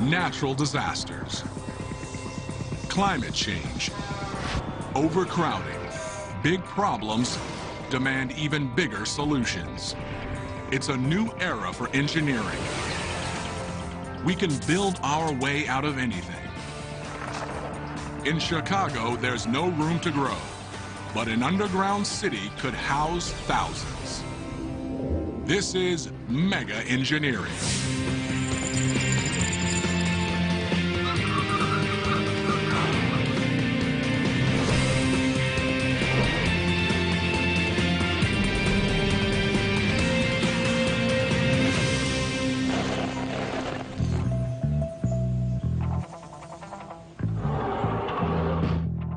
natural disasters, climate change, overcrowding. Big problems demand even bigger solutions. It's a new era for engineering. We can build our way out of anything. In Chicago, there's no room to grow, but an underground city could house thousands. This is mega engineering.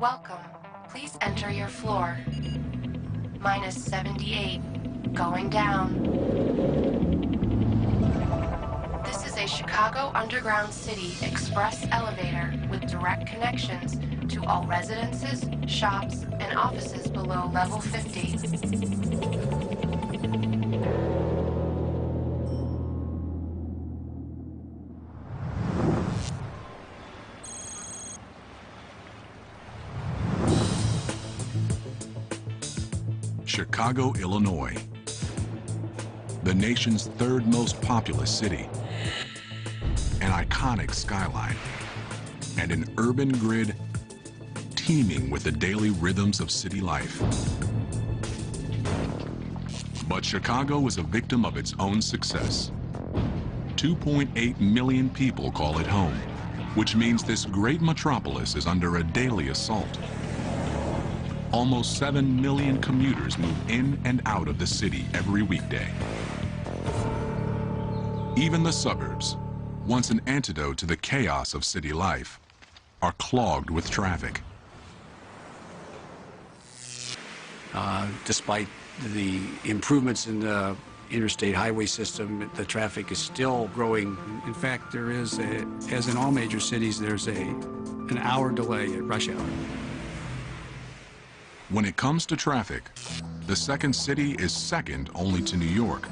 Welcome. Please enter your floor. Minus 78. Going down. This is a Chicago Underground City Express elevator with direct connections to all residences, shops, and offices below level 50. Chicago, Illinois, the nation's third most populous city, an iconic skyline, and an urban grid teeming with the daily rhythms of city life. But Chicago is a victim of its own success. 2.8 million people call it home, which means this great metropolis is under a daily assault. Almost 7 million commuters move in and out of the city every weekday. Even the suburbs, once an antidote to the chaos of city life, are clogged with traffic. Despite the improvements in the interstate highway system, the traffic is still growing. In fact, there is, as in all major cities, there's an hour delay at rush hour. When it comes to traffic, the second city is second only to New York,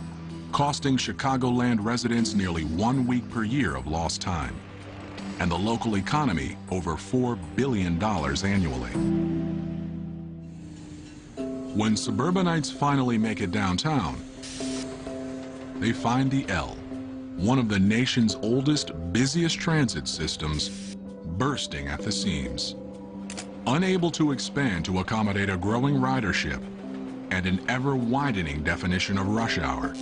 costing Chicagoland residents nearly 1 week per year of lost time, and the local economy over $4 billion annually. When suburbanites finally make it downtown, they find the L, one of the nation's oldest, busiest transit systems, bursting at the seams. Unable to expand to accommodate a growing ridership and an ever-widening definition of rush hour.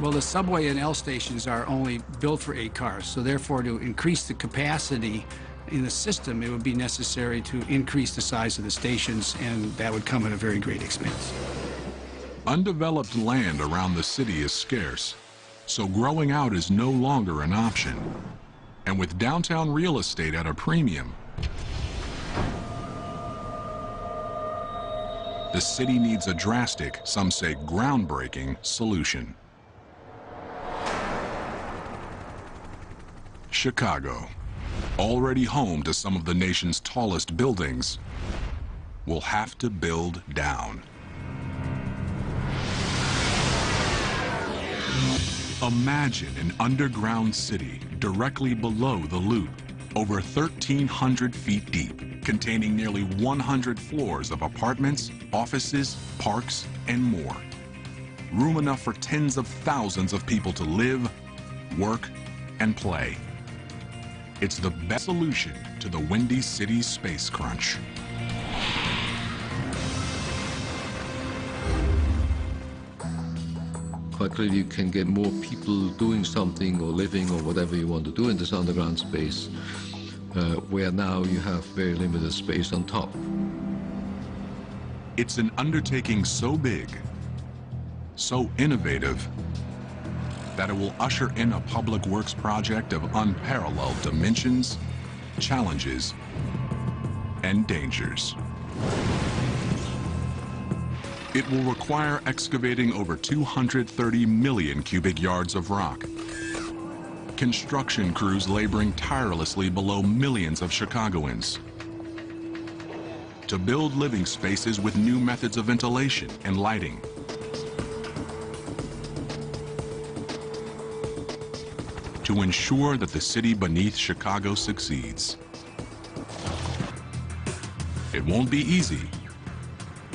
Well, the subway and L stations are only built for 8 cars, so therefore to increase the capacity in the system, it would be necessary to increase the size of the stations, and that would come at a very great expense. Undeveloped land around the city is scarce, so growing out is no longer an option. And with downtown real estate at a premium, the city needs a drastic, some say groundbreaking, solution. Chicago, already home to some of the nation's tallest buildings, will have to build down. Imagine an underground city directly below the Loop, over 1,300 feet deep, containing nearly 100 floors of apartments, offices, parks, and more. Room enough for tens of thousands of people to live, work, and play. It's the best solution to the Windy City space crunch. Quite clearly, you can get more people doing something or living or whatever you want to do in this underground space, where now you have very limited space on top. It's an undertaking so big, so innovative, that it will usher in a public works project of unparalleled dimensions, challenges, and dangers. It will require excavating over 230 million cubic yards of rock, construction crews laboring tirelessly below millions of Chicagoans, to build living spaces with new methods of ventilation and lighting, to ensure that the city beneath Chicago succeeds. It won't be easy,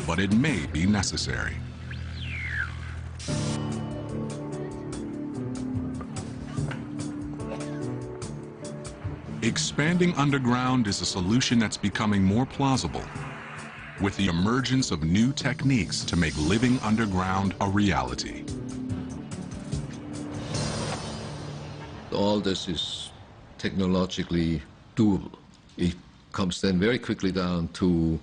but it may be necessary. Expanding underground is a solution that's becoming more plausible, with the emergence of new techniques to make living underground a reality. All this is technologically doable. It comes then very quickly down to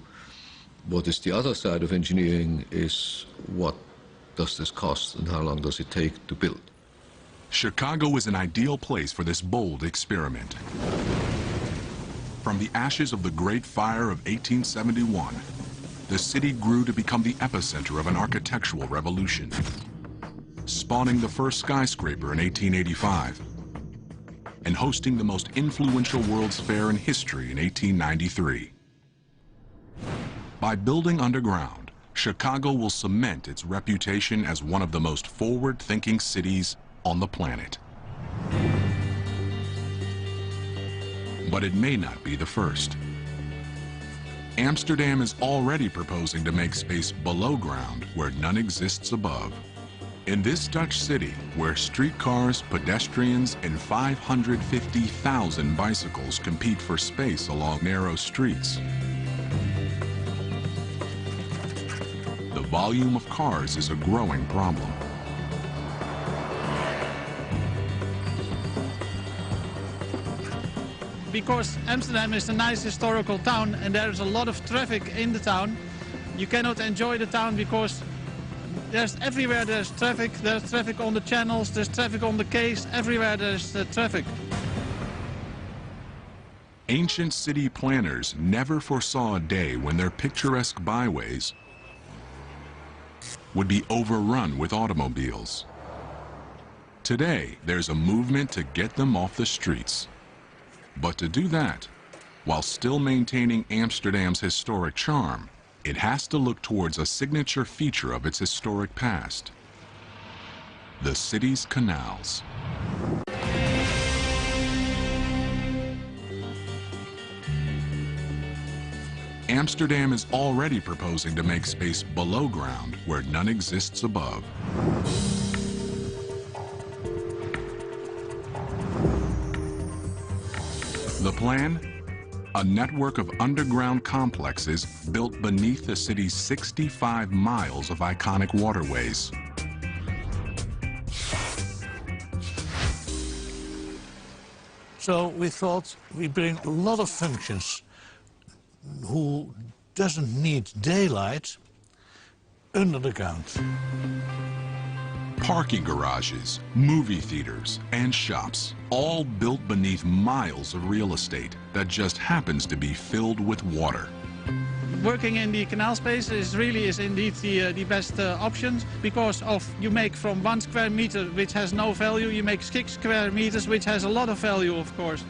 what is the other side of engineering, is what does this cost and how long does it take to build. Chicago is an ideal place for this bold experiment. From the ashes of the Great Fire of 1871, the city grew to become the epicenter of an architectural revolution, spawning the first skyscraper in 1885 and hosting the most influential World's Fair in history in 1893. By building underground, Chicago will cement its reputation as one of the most forward-thinking cities on the planet. But it may not be the first. Amsterdam is already proposing to make space below ground where none exists above. In this Dutch city, where streetcars, pedestrians, and 550,000 bicycles compete for space along narrow streets, the volume of cars is a growing problem. Because Amsterdam is a nice historical town and there is a lot of traffic in the town, you cannot enjoy the town because everywhere there's traffic on the channels, there's traffic on the quays, everywhere there's traffic. Ancient city planners never foresaw a day when their picturesque byways would be overrun with automobiles. Today, there's a movement to get them off the streets. But to do that, while still maintaining Amsterdam's historic charm, it has to look towards a signature feature of its historic past: the city's canals. Amsterdam is already proposing to make space below ground where none exists above. The plan? A network of underground complexes built beneath the city's 65 miles of iconic waterways. So we thought we bring a lot of functions who doesn't need daylight under the ground. Parking garages, movie theaters, and shops, all built beneath miles of real estate that just happens to be filled with water. Working in the canal space is indeed the best options, because you make from 1 square meter which has no value, you make 6 square meters which has a lot of value, of course.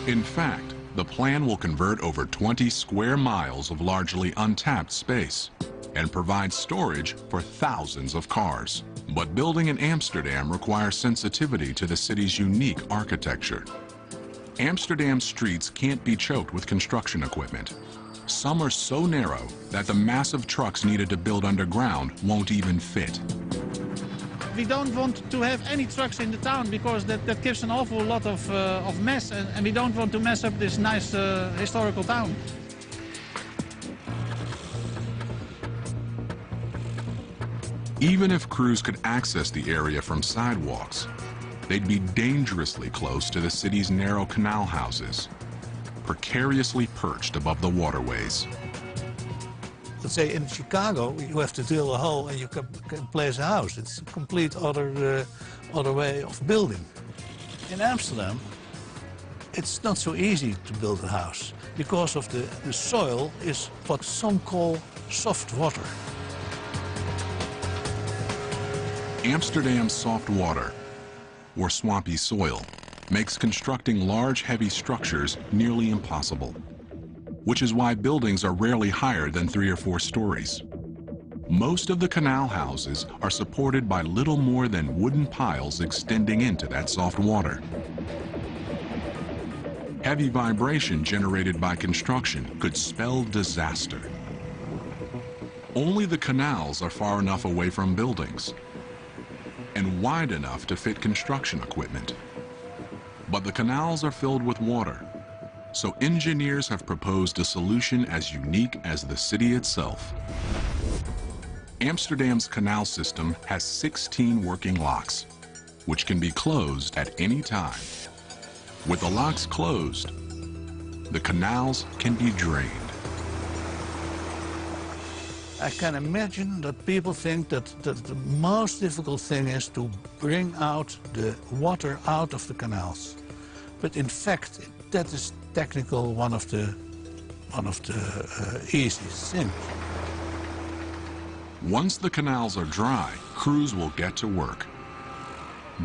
In fact, the plan will convert over 20 square miles of largely untapped space and provide storage for thousands of cars. But building in Amsterdam requires sensitivity to the city's unique architecture. Amsterdam's streets can't be choked with construction equipment. Some are so narrow that the massive trucks needed to build underground won't even fit. We don't want to have any trucks in the town because that gives an awful lot of mess, and we don't want to mess up this nice historical town. Even if crews could access the area from sidewalks, they'd be dangerously close to the city's narrow canal houses, precariously perched above the waterways. Let's say in Chicago, you have to drill a hole and you can place a house. It's a complete other way of building. In Amsterdam, it's not so easy to build a house because of the soil is what some call soft water. Amsterdam's soft water, or swampy soil, makes constructing large, heavy structures nearly impossible, which is why buildings are rarely higher than 3 or 4 stories. Most of the canal houses are supported by little more than wooden piles extending into that soft water. Heavy vibration generated by construction could spell disaster. Only the canals are far enough away from buildings and wide enough to fit construction equipment. But the canals are filled with water, so engineers have proposed a solution as unique as the city itself. Amsterdam's canal system has 16 working locks, which can be closed at any time. With the locks closed, the canals can be drained. I can imagine that people think that the most difficult thing is to bring out the water out of the canals. But in fact, that is technical one of the easiest things. Once the canals are dry, crews will get to work,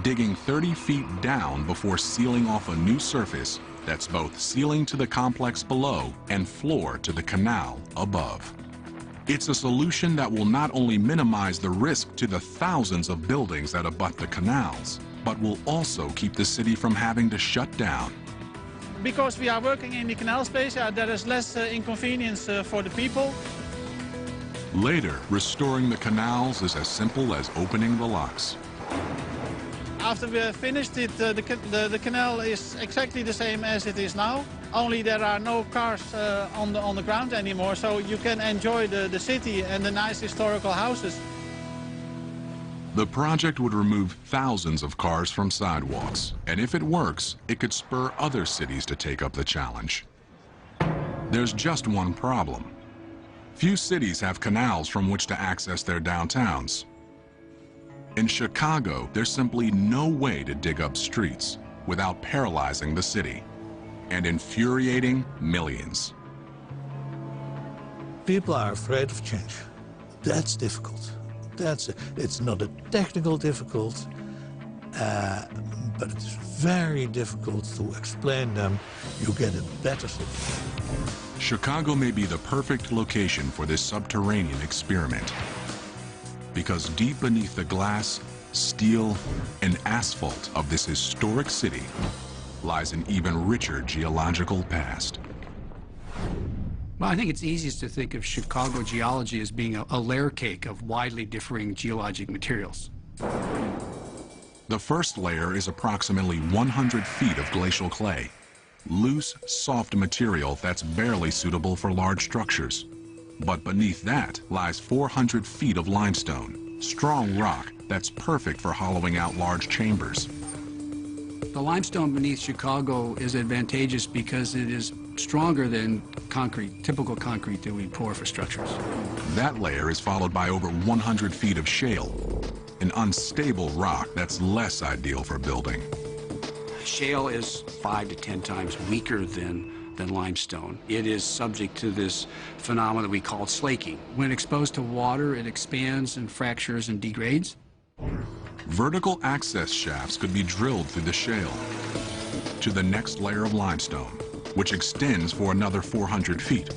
digging 30 feet down before sealing off a new surface that's both sealing to the complex below and floor to the canal above. It's a solution that will not only minimize the risk to the thousands of buildings that abut the canals, but will also keep the city from having to shut down. Because we are working in the canal space, there is less inconvenience for the people. Later, restoring the canals is as simple as opening the locks. After we have finished it, the canal is exactly the same as it is now. Only there are no cars on the ground anymore, so you can enjoy the city and the nice historical houses. The project would remove thousands of cars from sidewalks, and if it works, it could spur other cities to take up the challenge. There's just one problem. Few cities have canals from which to access their downtowns. In Chicago, there's simply no way to dig up streets without paralyzing the city and infuriating millions. People are afraid of change. That's difficult. It's not a technical difficult, but it's very difficult to explain them. You get a better city. Chicago may be the perfect location for this subterranean experiment, because deep beneath the glass, steel, and asphalt of this historic city lies an even richer geological past. Well, I think it's easiest to think of Chicago geology as being a layer cake of widely differing geologic materials. The first layer is approximately 100 feet of glacial clay, loose, soft material that's barely suitable for large structures. But beneath that lies 400 feet of limestone, strong rock that's perfect for hollowing out large chambers. The limestone beneath Chicago is advantageous because it is stronger than concrete, typical concrete that we pour for structures. That layer is followed by over 100 feet of shale, an unstable rock that's less ideal for building. Shale is 5 to 10 times weaker than limestone. It is subject to this phenomenon that we call slaking. When exposed to water, it expands and fractures and degrades. Vertical access shafts could be drilled through the shale to the next layer of limestone, which extends for another 400 feet.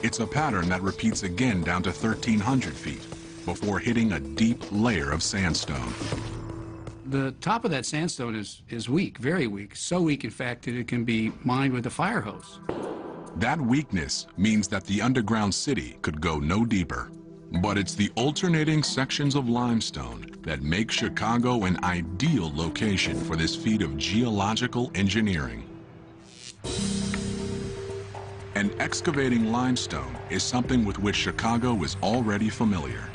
It's a pattern that repeats again down to 1,300 feet before hitting a deep layer of sandstone. The top of that sandstone is weak, very weak, so weak, in fact, that it can be mined with a fire hose. That weakness means that the underground city could go no deeper. But it's the alternating sections of limestone that make Chicago an ideal location for this feat of geological engineering. And excavating limestone is something with which Chicago is already familiar.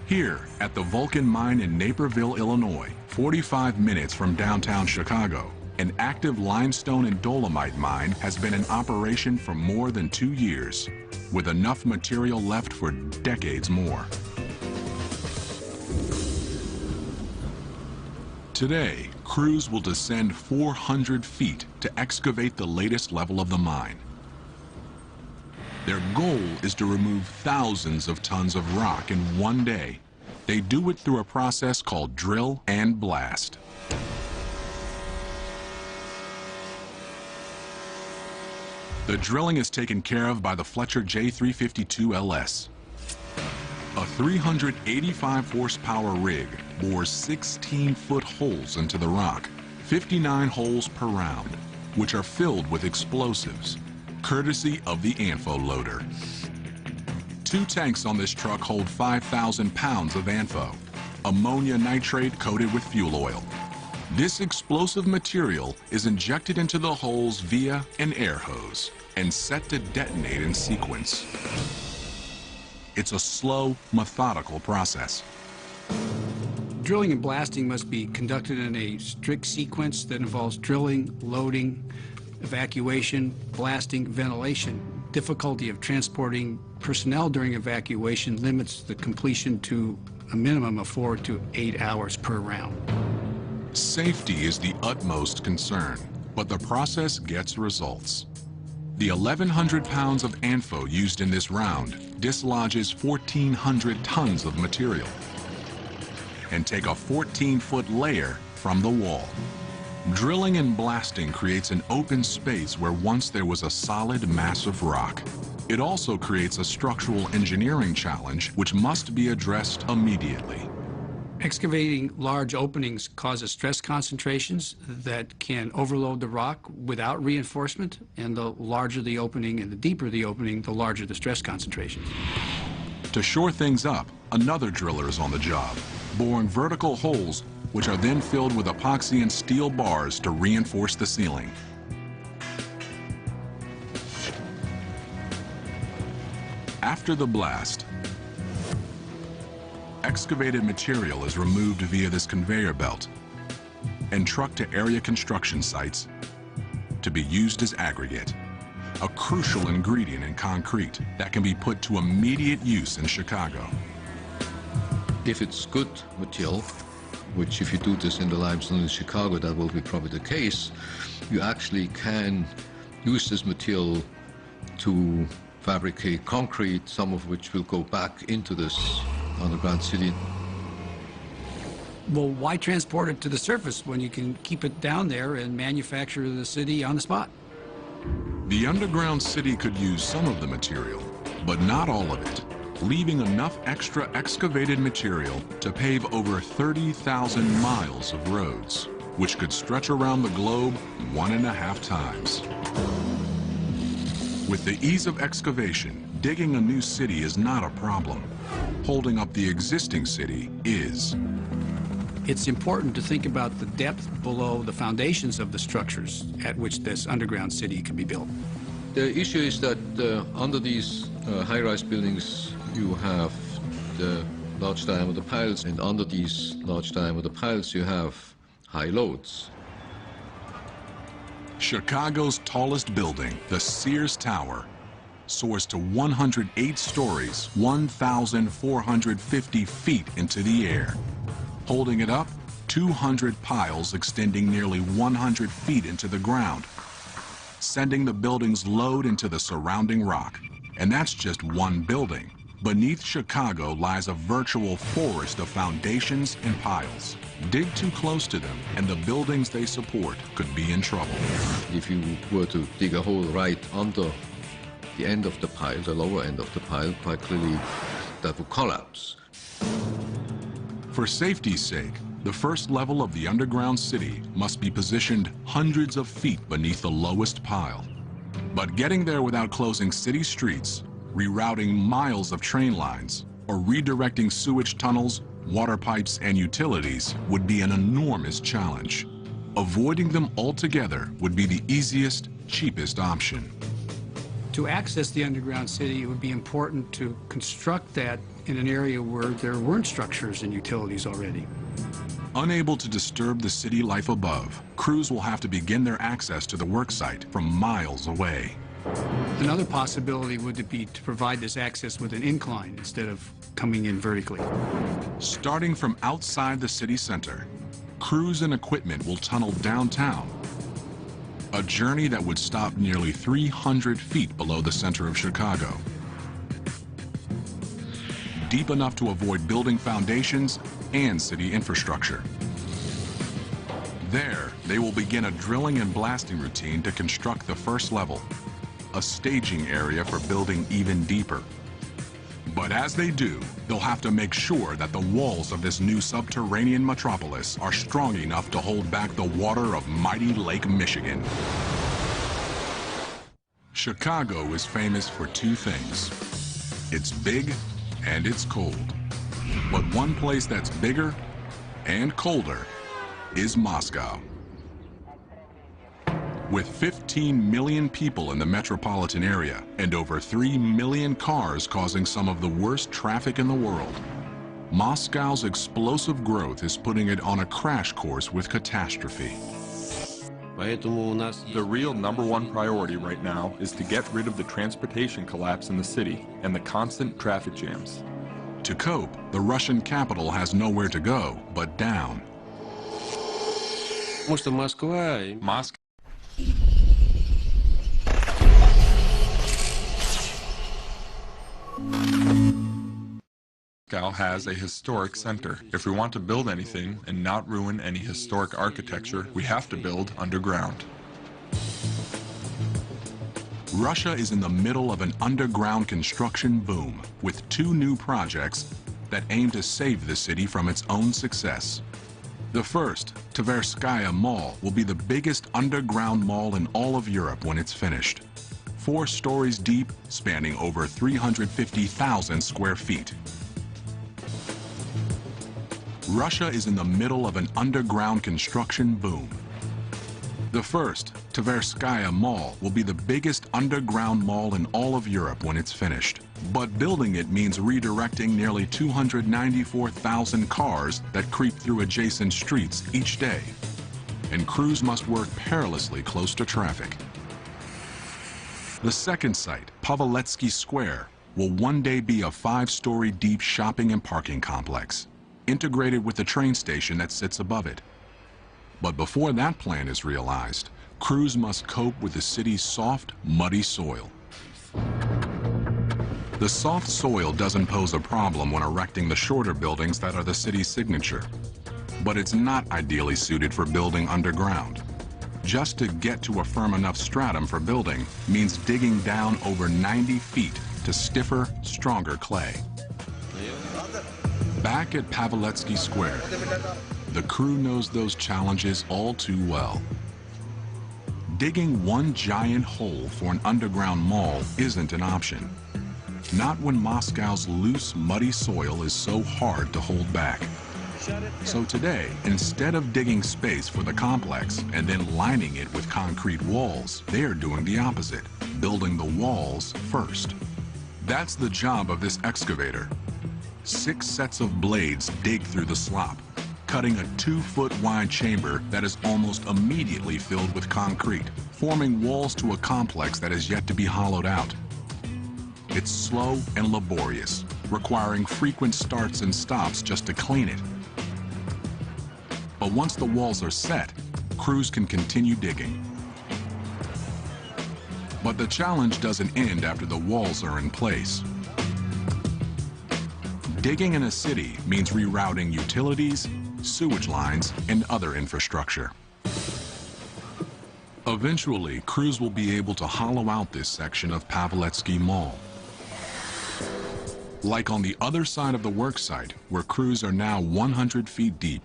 Here at the Vulcan Mine in Naperville, Illinois, 45 minutes from downtown Chicago, an active limestone and dolomite mine has been in operation for more than 2 years, with enough material left for decades more. Today, crews will descend 400 feet to excavate the latest level of the mine. Their goal is to remove thousands of tons of rock in one day. They do it through a process called drill and blast. The drilling is taken care of by the Fletcher J352 LS. A 385 horsepower rig bores 16-foot holes into the rock, 59 holes per round, which are filled with explosives, courtesy of the ANFO loader. 2 tanks on this truck hold 5,000 pounds of ANFO, ammonia nitrate coated with fuel oil. This explosive material is injected into the holes via an air hose and set to detonate in sequence. It's a slow, methodical process. Drilling and blasting must be conducted in a strict sequence that involves drilling, loading, evacuation, blasting, ventilation. Difficulty of transporting personnel during evacuation limits the completion to a minimum of 4 to 8 hours per round. Safety is the utmost concern, but the process gets results. The 1,100 pounds of ANFO used in this round dislodges 1,400 tons of material and take a 14-foot layer from the wall. Drilling and blasting creates an open space where once there was a solid mass of rock. It also creates a structural engineering challenge which must be addressed immediately. Excavating large openings causes stress concentrations that can overload the rock without reinforcement, and the larger the opening and the deeper the opening, the larger the stress concentrations. To shore things up, another driller is on the job, boring vertical holes which are then filled with epoxy and steel bars to reinforce the ceiling. After the blast, excavated material is removed via this conveyor belt and trucked to area construction sites to be used as aggregate, a crucial ingredient in concrete that can be put to immediate use in Chicago. If it's good material, which if you do this in the limestone in Chicago, that will be probably the case, you actually can use this material to fabricate concrete, some of which will go back into this underground city. Well, why transport it to the surface when you can keep it down there and manufacture the city on the spot? The underground city could use some of the material, but not all of it, leaving enough extra excavated material to pave over 30,000 miles of roads, which could stretch around the globe 1.5 times. With the ease of excavation, digging a new city is not a problem. Holding up the existing city is. It's important to think about the depth below the foundations of the structures at which this underground city can be built. The issue is that under these high-rise buildings, you have the large diameter piles, and under these large diameter piles, you have high loads. Chicago's tallest building, the Sears Tower, soars to 108 stories, 1,450 feet into the air. Holding it up, 200 piles extending nearly 100 feet into the ground, sending the building's load into the surrounding rock. And that's just one building. Beneath Chicago lies a virtual forest of foundations and piles. Dig too close to them, and the buildings they support could be in trouble. If you were to dig a hole right under the end of the pile, the lower end of the pile, quite clearly that would collapse. For safety's sake, the first level of the underground city must be positioned hundreds of feet beneath the lowest pile. But getting there without closing city streets, rerouting miles of train lines, or redirecting sewage tunnels, water pipes, and utilities would be an enormous challenge. Avoiding them altogether would be the easiest, cheapest option. To access the underground city, it would be important to construct that in an area where there weren't structures and utilities already. Unable to disturb the city life above, crews will have to begin their access to the worksite from miles away. Another possibility would be to provide this access with an incline instead of coming in vertically. Starting from outside the city center, crews and equipment will tunnel downtown, a journey that would stop nearly 300 feet below the center of Chicago. Deep enough to avoid building foundations and city infrastructure. There, they will begin a drilling and blasting routine to construct the first level, a staging area for building even deeper. But as they do, they'll have to make sure that the walls of this new subterranean metropolis are strong enough to hold back the water of mighty Lake Michigan. Chicago is famous for two things. It's big and it's cold. But one place that's bigger and colder is Moscow. With 15 million people in the metropolitan area and over 3 million cars causing some of the worst traffic in the world, Moscow's explosive growth is putting it on a crash course with catastrophe. The real #1 priority right now is to get rid of the transportation collapse in the city and the constant traffic jams. To cope, the Russian capital has nowhere to go but down. Moscow has a historic center. If we want to build anything and not ruin any historic architecture, we have to build underground. Russia is in the middle of an underground construction boom with 2 new projects that aim to save the city from its own success. The first, Tverskaya Mall, will be the biggest underground mall in all of Europe when it's finished. 4 stories deep, spanning over 350,000 square feet. Russia is in the middle of an underground construction boom. The first, Tverskaya Mall, will be the biggest underground mall in all of Europe when it's finished. But building it means redirecting nearly 294,000 cars that creep through adjacent streets each day. And crews must work perilously close to traffic. The second site, Paveletsky Square, will one day be a 5-story deep shopping and parking complex, integrated with the train station that sits above it. But before that plan is realized, crews must cope with the city's soft, muddy soil. The soft soil doesn't pose a problem when erecting the shorter buildings that are the city's signature. But it's not ideally suited for building underground. Just to get to a firm enough stratum for building means digging down over 90 feet to stiffer, stronger clay. Back at Paveletsky Square, the crew knows those challenges all too well. Digging one giant hole for an underground mall isn't an option. Not when Moscow's loose, muddy soil is so hard to hold back. So today, instead of digging space for the complex and then lining it with concrete walls, they're doing the opposite, building the walls first. That's the job of this excavator. 6 sets of blades dig through the slop, cutting a 2-foot-wide chamber that is almost immediately filled with concrete, forming walls to a complex that is yet to be hollowed out. It's slow and laborious, requiring frequent starts and stops just to clean it. But once the walls are set, crews can continue digging. But the challenge doesn't end after the walls are in place. Digging in a city means rerouting utilities, sewage lines, and other infrastructure. Eventually, crews will be able to hollow out this section of Paveletsky Mall. Like on the other side of the worksite, where crews are now 100 feet deep.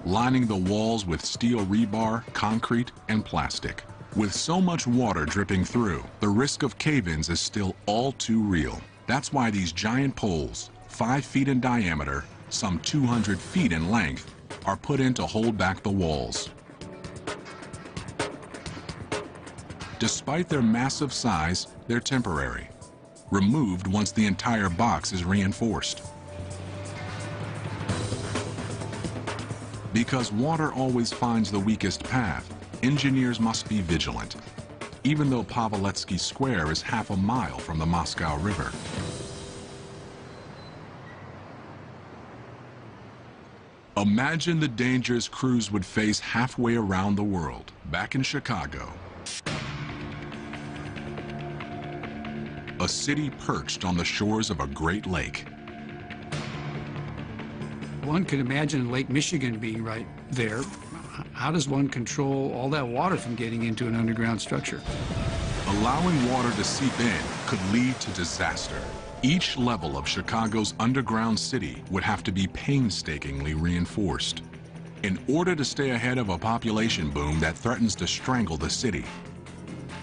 Lining the walls with steel rebar, concrete, and plastic. With so much water dripping through, the risk of cave-ins is still all too real. That's why these giant poles, 5 feet in diameter, some 200 feet in length, are put in to hold back the walls. Despite their massive size, they're temporary, removed once the entire box is reinforced. Because water always finds the weakest path, engineers must be vigilant, even though Paveletsky Square is half a mile from the Moscow River. Imagine the dangers crews would face halfway around the world, back in Chicago. A city perched on the shores of a great lake. One could imagine Lake Michigan being right there. How does one control all that water from getting into an underground structure? Allowing water to seep in could lead to disaster. Each level of Chicago's underground city would have to be painstakingly reinforced in order to stay ahead of a population boom that threatens to strangle the city.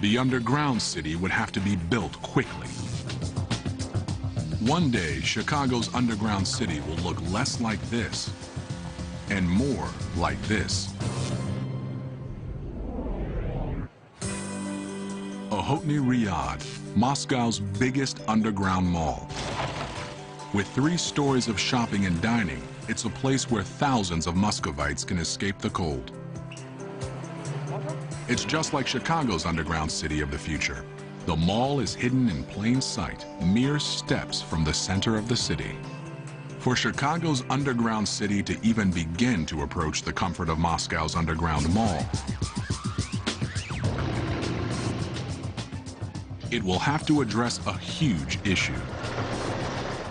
The underground city would have to be built quickly. One day, Chicago's underground city will look less like this and more like this. Ochotny Riyadh, Moscow's biggest underground mall. With 3 stories of shopping and dining, it's a place where thousands of Muscovites can escape the cold. It's just like Chicago's underground city of the future. The mall is hidden in plain sight, mere steps from the center of the city. For Chicago's underground city to even begin to approach the comfort of Moscow's underground mall, it will have to address a huge issue.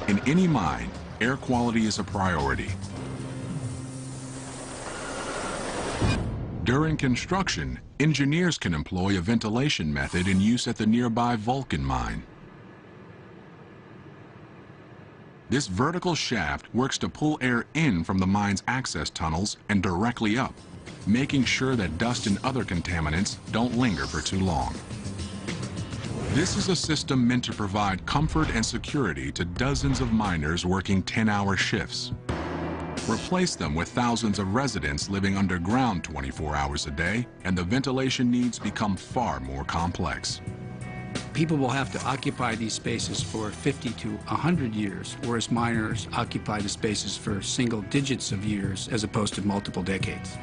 In any mine, air quality is a priority. During construction, engineers can employ a ventilation method in use at the nearby Vulcan mine. This vertical shaft works to pull air in from the mine's access tunnels and directly up, making sure that dust and other contaminants don't linger for too long. This is a system meant to provide comfort and security to dozens of miners working 10-hour shifts. Replace them with thousands of residents living underground 24 hours a day, and the ventilation needs become far more complex. People will have to occupy these spaces for 50 to 100 years, whereas miners occupy the spaces for single digits of years as opposed to multiple decades.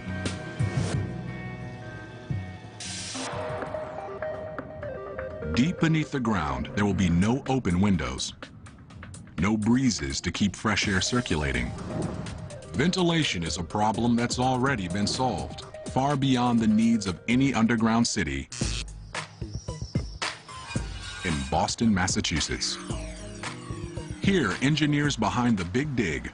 Deep beneath the ground, there will be no open windows, no breezes to keep fresh air circulating. Ventilation is a problem that's already been solved, far beyond the needs of any underground city in Boston, Massachusetts. Here, engineers behind the Big Dig,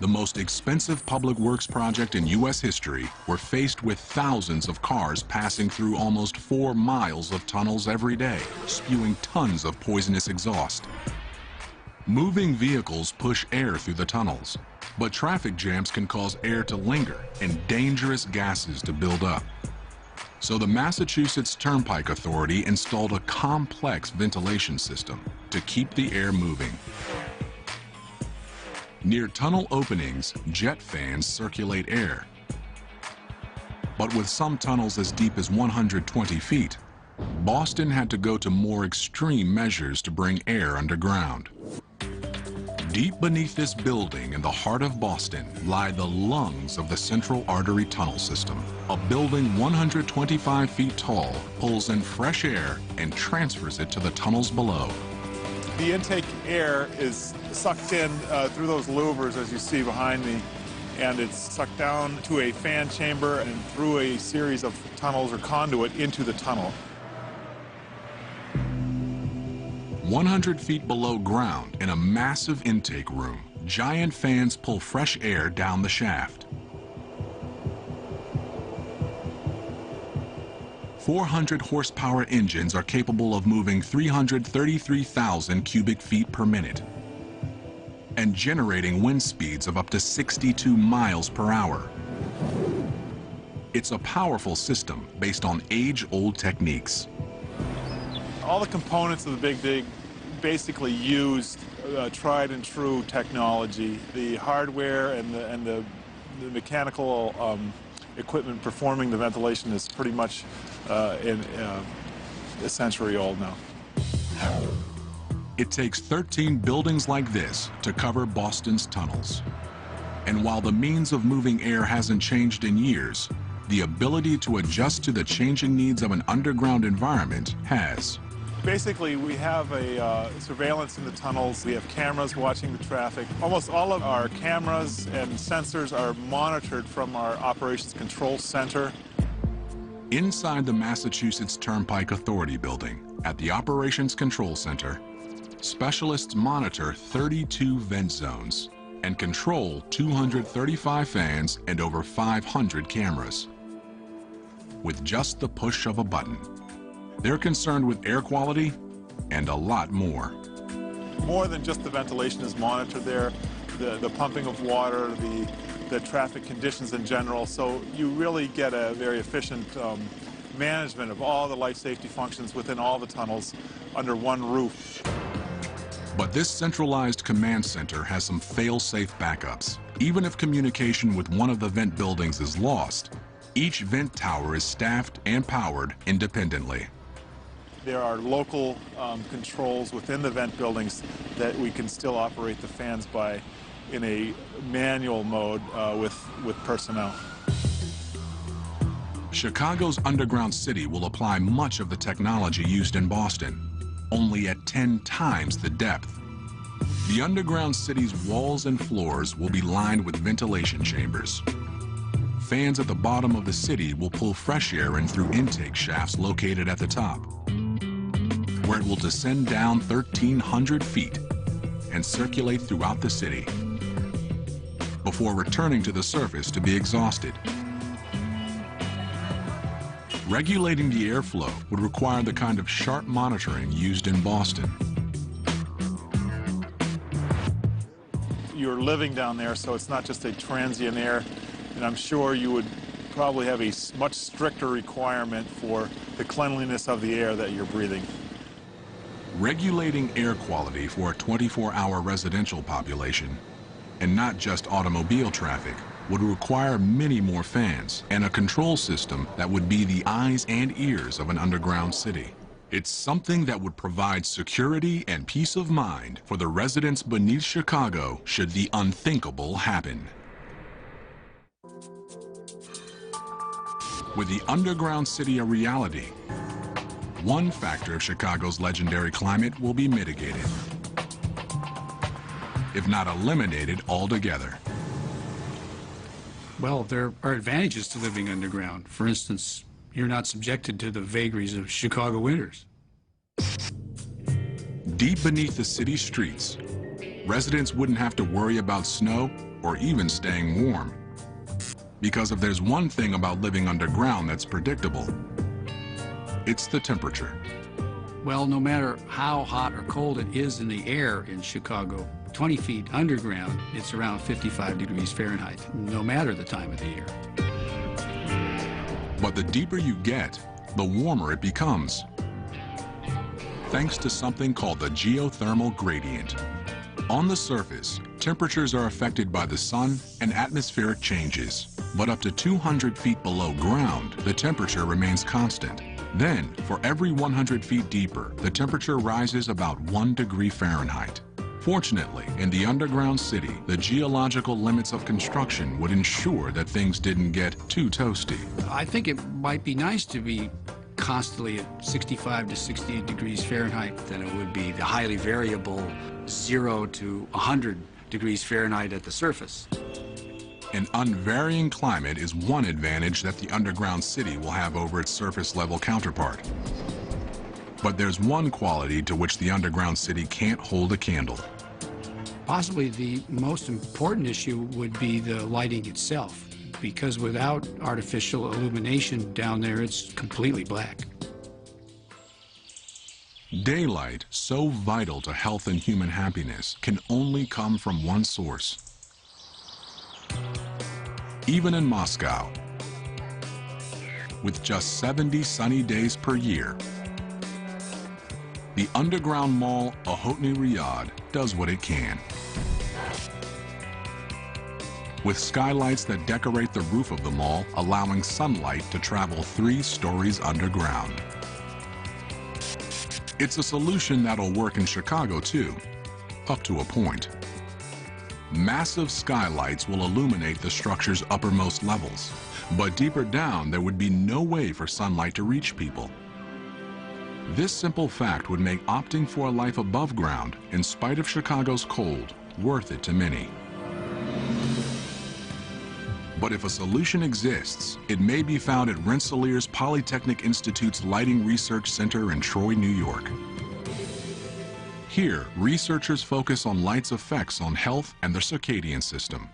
the most expensive public works project in U.S. history, were faced with thousands of cars passing through almost 4 miles of tunnels every day, spewing tons of poisonous exhaust. Moving vehicles push air through the tunnels, but traffic jams can cause air to linger and dangerous gases to build up. So the Massachusetts Turnpike Authority installed a complex ventilation system to keep the air moving. Near tunnel openings, jet fans circulate air. But with some tunnels as deep as 120 feet, Boston had to go to more extreme measures to bring air underground. Deep beneath this building in the heart of Boston lie the lungs of the Central Artery Tunnel System. A building 125 feet tall pulls in fresh air and transfers it to the tunnels below. The intake air is sucked in through those louvers, as you see behind me, and it's sucked down to a fan chamber and through a series of tunnels or conduit into the tunnel. 100 feet below ground, in a massive intake room, giant fans pull fresh air down the shaft. 400 horsepower engines are capable of moving 333,000 cubic feet per minute and generating wind speeds of up to 62 miles per hour. It's a powerful system based on age-old techniques. All the components of the Big Dig basically used tried and true technology. The hardware and the mechanical equipment performing the ventilation is pretty much a century old now. It takes 13 buildings like this to cover Boston's tunnels. And while the means of moving air hasn't changed in years, the ability to adjust to the changing needs of an underground environment has. Basically, we have a surveillance in the tunnels. We have cameras watching the traffic. Almost all of our cameras and sensors are monitored from our operations control center. Inside the Massachusetts Turnpike Authority building, at the Operations Control Center, specialists monitor 32 vent zones and control 235 fans and over 500 cameras. With just the push of a button. They're concerned with air quality and a lot more. More than just the ventilation is monitored there, the pumping of water, the traffic conditions in general, so you really get a very efficient management of all the life safety functions within all the tunnels under one roof. But this centralized command center has some fail-safe backups. Even if communication with one of the vent buildings is lost, each vent tower is staffed and powered independently. There are local controls within the vent buildings that we can still operate the fans by in a manual mode with personnel. Chicago's underground city will apply much of the technology used in Boston, only at 10 times the depth. The underground city's walls and floors will be lined with ventilation chambers. Fans at the bottom of the city will pull fresh air in through intake shafts located at the top, where it will descend down 1,300 feet and circulate throughout the city before returning to the surface to be exhausted. Regulating the airflow would require the kind of sharp monitoring used in Boston. You're living down there, so it's not just a transient air, and I'm sure you would probably have a much stricter requirement for the cleanliness of the air that you're breathing. Regulating air quality for a 24-hour residential population, and not just automobile traffic, would require many more fans and a control system that would be the eyes and ears of an underground city. It's something that would provide security and peace of mind for the residents beneath Chicago should the unthinkable happen. With the underground city a reality, one factor of Chicago's legendary climate will be mitigated, if not eliminated altogether. Well, there are advantages to living underground. For instance, you're not subjected to the vagaries of Chicago winters. Deep beneath the city streets, residents wouldn't have to worry about snow or even staying warm. Because if there's one thing about living underground that's predictable, it's the temperature. Well, no matter how hot or cold it is in the air in Chicago, 20 feet underground, it's around 55 degrees Fahrenheit, no matter the time of the year. But the deeper you get, the warmer it becomes, thanks to something called the geothermal gradient. On the surface, temperatures are affected by the sun and atmospheric changes, but up to 200 feet below ground, the temperature remains constant. Then, for every 100 feet deeper, the temperature rises about 1 degree Fahrenheit. Fortunately, in the underground city, the geological limits of construction would ensure that things didn't get too toasty. I think it might be nice to be constantly at 65 to 68 degrees Fahrenheit than it would be the highly variable 0 to 100 degrees Fahrenheit at the surface. An unvarying climate is one advantage that the underground city will have over its surface level counterpart. But there's one quality to which the underground city can't hold a candle. Possibly the most important issue would be the lighting itself, because without artificial illumination down there, it's completely black. Daylight, so vital to health and human happiness, can only come from one source. Even in Moscow, with just 70 sunny days per year, the underground mall Ochotny Riyadh does what it can. With skylights that decorate the roof of the mall, allowing sunlight to travel 3 stories underground. It's a solution that'll work in Chicago too, up to a point. Massive skylights will illuminate the structure's uppermost levels, but deeper down there would be no way for sunlight to reach people. This simple fact would make opting for a life above ground, in spite of Chicago's cold, worth it to many. But if a solution exists, it may be found at Rensselaer's Polytechnic Institute's Lighting Research Center in Troy, New York. Here, researchers focus on light's effects on health and the circadian system,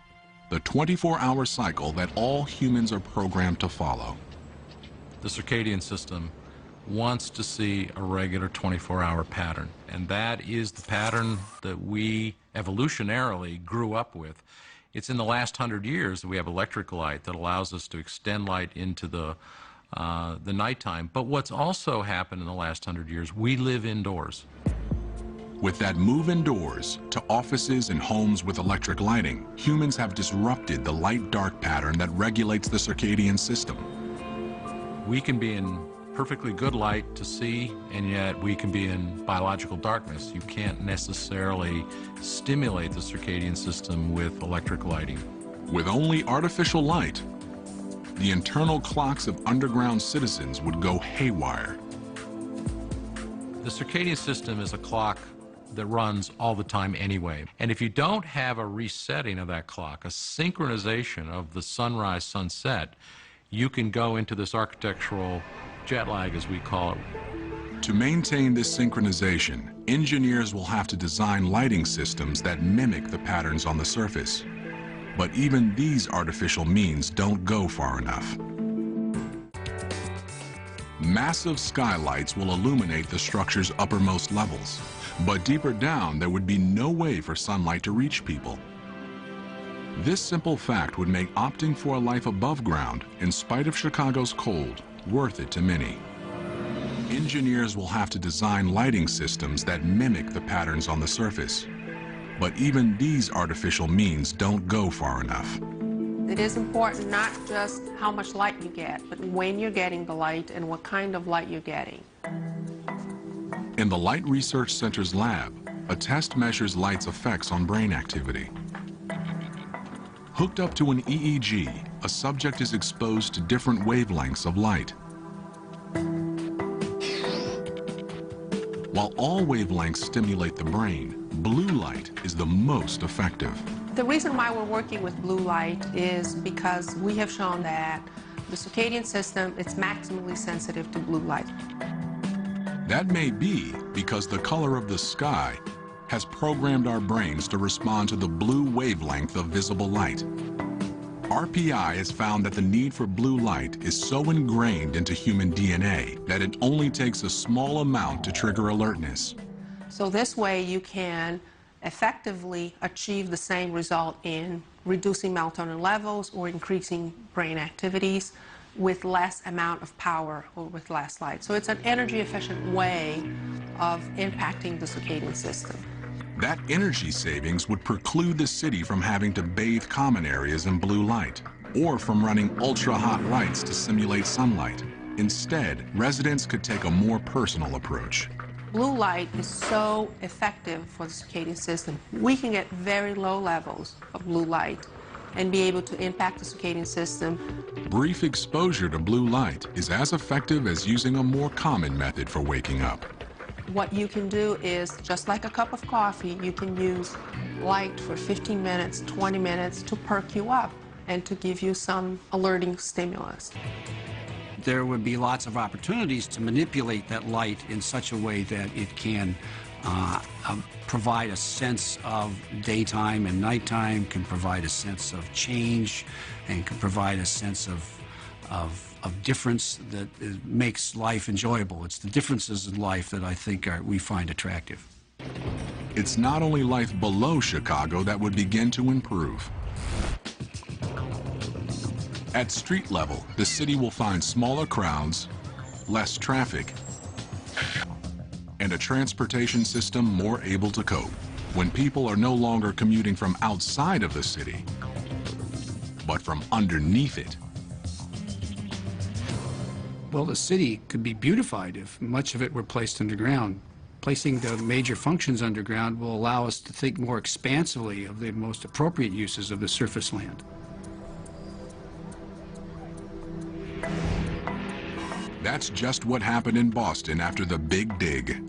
the 24-hour cycle that all humans are programmed to follow. The circadian system wants to see a regular 24-hour pattern. And that is the pattern that we evolutionarily grew up with. It's in the last 100 years that we have electric light that allows us to extend light into the nighttime. But what's also happened in the last 100 years, we live indoors. With that move indoors to offices and homes with electric lighting, humans have disrupted the light-dark pattern that regulates the circadian system. We can be in perfectly good light to see, and yet we can be in biological darkness. You can't necessarily stimulate the circadian system with electric lighting. With only artificial light, the internal clocks of underground citizens would go haywire. The circadian system is a clock that runs all the time anyway. And if you don't have a resetting of that clock, a synchronization of the sunrise, sunset, you can go into this architectural jet lag, as we call it. To maintain this synchronization, engineers will have to design lighting systems that mimic the patterns on the surface. But even these artificial means don't go far enough. Massive skylights will illuminate the structure's uppermost levels, but deeper down there would be no way for sunlight to reach people. This simple fact would make opting for a life above ground, in spite of Chicago's cold, worth it to many. Engineers will have to design lighting systems that mimic the patterns on the surface. But even these artificial means don't go far enough. It is important not just how much light you get, but when you're getting the light and what kind of light you're getting. In the Light Research Center's lab, a test measures light's effects on brain activity. Hooked up to an EEG, a subject is exposed to different wavelengths of light. While all wavelengths stimulate the brain, blue light is the most effective. The reason why we're working with blue light is because we have shown that the circadian system is maximally sensitive to blue light. That may be because the color of the sky has programmed our brains to respond to the blue wavelength of visible light. RPI has found that the need for blue light is so ingrained into human DNA that it only takes a small amount to trigger alertness. So this way you can effectively achieve the same result in reducing melatonin levels or increasing brain activities with less amount of power or with less light. So it's an energy efficient way of impacting the circadian system. That energy savings would preclude the city from having to bathe common areas in blue light or from running ultra-hot lights to simulate sunlight. Instead, residents could take a more personal approach. Blue light is so effective for the circadian system. We can get very low levels of blue light and be able to impact the circadian system. Brief exposure to blue light is as effective as using a more common method for waking up. What you can do is, just like a cup of coffee, you can use light for 15 minutes, 20 minutes to perk you up and to give you some alerting stimulus. There would be lots of opportunities to manipulate that light in such a way that it can provide a sense of daytime and nighttime, can provide a sense of change, and can provide a sense of difference that makes life enjoyable. It's the differences in life that I think we find attractive. It's not only life below Chicago that would begin to improve. At street level, the city will find smaller crowds, less traffic, and a transportation system more able to cope when people are no longer commuting from outside of the city, but from underneath it. Well, the city could be beautified if much of it were placed underground. Placing the major functions underground will allow us to think more expansively of the most appropriate uses of the surface land. That's just what happened in Boston after the Big Dig.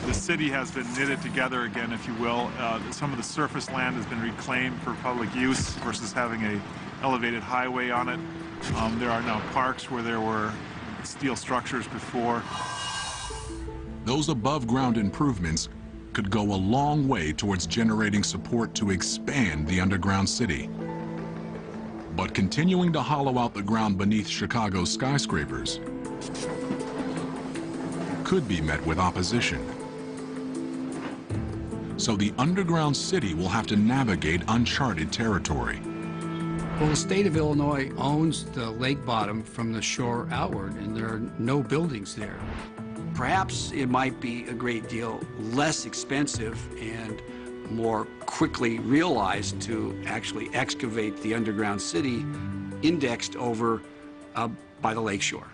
The city has been knitted together again, if you will. Some of the surface land has been reclaimed for public use versus having an elevated highway on it. There are now parks where there were steel structures before. Those above-ground improvements could go a long way towards generating support to expand the underground city. But continuing to hollow out the ground beneath Chicago's skyscrapers could be met with opposition. So the underground city will have to navigate uncharted territory. Well, the state of Illinois owns the lake bottom from the shore outward, and there are no buildings there. Perhaps it might be a great deal less expensive and more quickly realized to actually excavate the underground city indexed over by the lakeshore.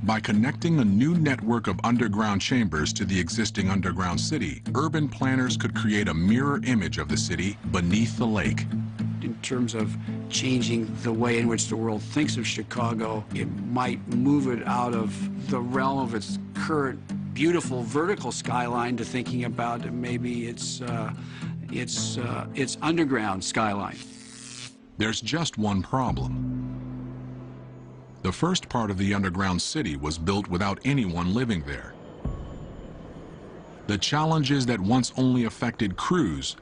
By connecting a new network of underground chambers to the existing underground city, urban planners could create a mirror image of the city beneath the lake. In terms of changing the way in which the world thinks of Chicago, it might move it out of the realm of its current beautiful vertical skyline to thinking about maybe its underground skyline. There's just one problem. The first part of the underground city was built without anyone living there. The challenges that once only affected crews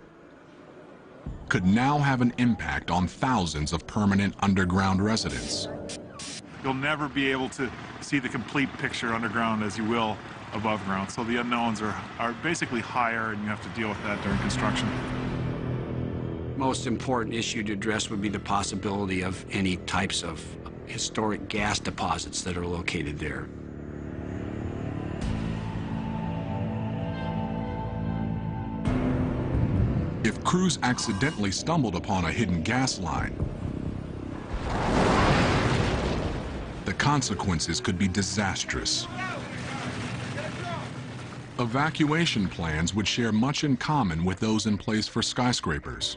could now have an impact on thousands of permanent underground residents. You'll never be able to see the complete picture underground as you will above ground. So the unknowns are basically higher, and you have to deal with that during construction. Most important issue to address would be the possibility of any types of historic gas deposits that are located there. If crews accidentally stumbled upon a hidden gas line, the consequences could be disastrous. Evacuation plans would share much in common with those in place for skyscrapers.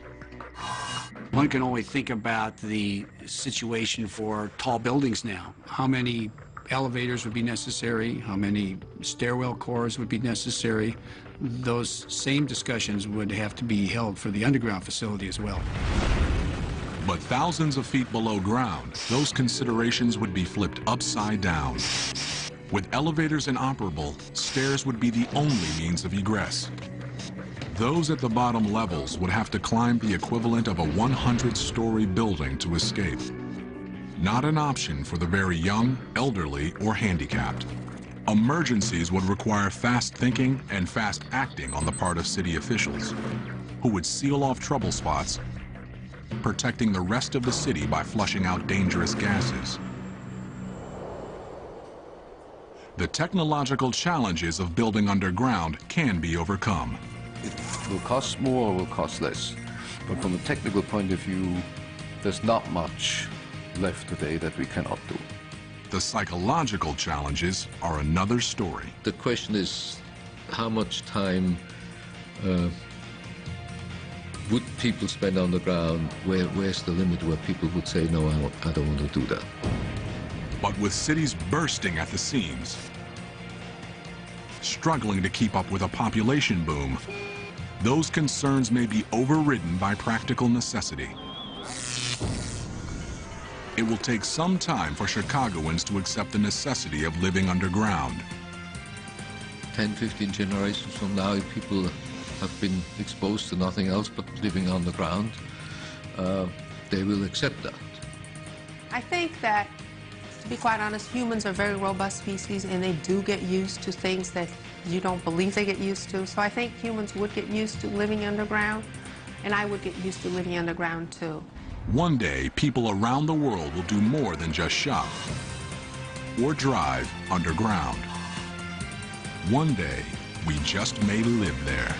One can only think about the situation for tall buildings now. How many elevators would be necessary? How many stairwell cores would be necessary? Those same discussions would have to be held for the underground facility as well. But thousands of feet below ground, those considerations would be flipped upside down. With elevators inoperable, stairs would be the only means of egress. Those at the bottom levels would have to climb the equivalent of a 100-story building to escape. Not an option for the very young, elderly, or handicapped. Emergencies would require fast thinking and fast acting on the part of city officials, who would seal off trouble spots, protecting the rest of the city by flushing out dangerous gases. The technological challenges of building underground can be overcome. It will cost more or will cost less. But from a technical point of view, there's not much left today that we cannot do. The psychological challenges are another story. The question is, how much time would people spend on the ground? Where's the limit where people would say, no, I don't want to do that? But with cities bursting at the seams, struggling to keep up with a population boom, those concerns may be overridden by practical necessity. It will take some time for Chicagoans to accept the necessity of living underground. 10, 15 generations from now, if people have been exposed to nothing else but living underground, they will accept that. I think that, to be quite honest, humans are a very robust species, and they do get used to things that you don't believe they get used to. So I think humans would get used to living underground, and I would get used to living underground too. One day, people around the world will do more than just shop or drive underground. One day, we just may live there.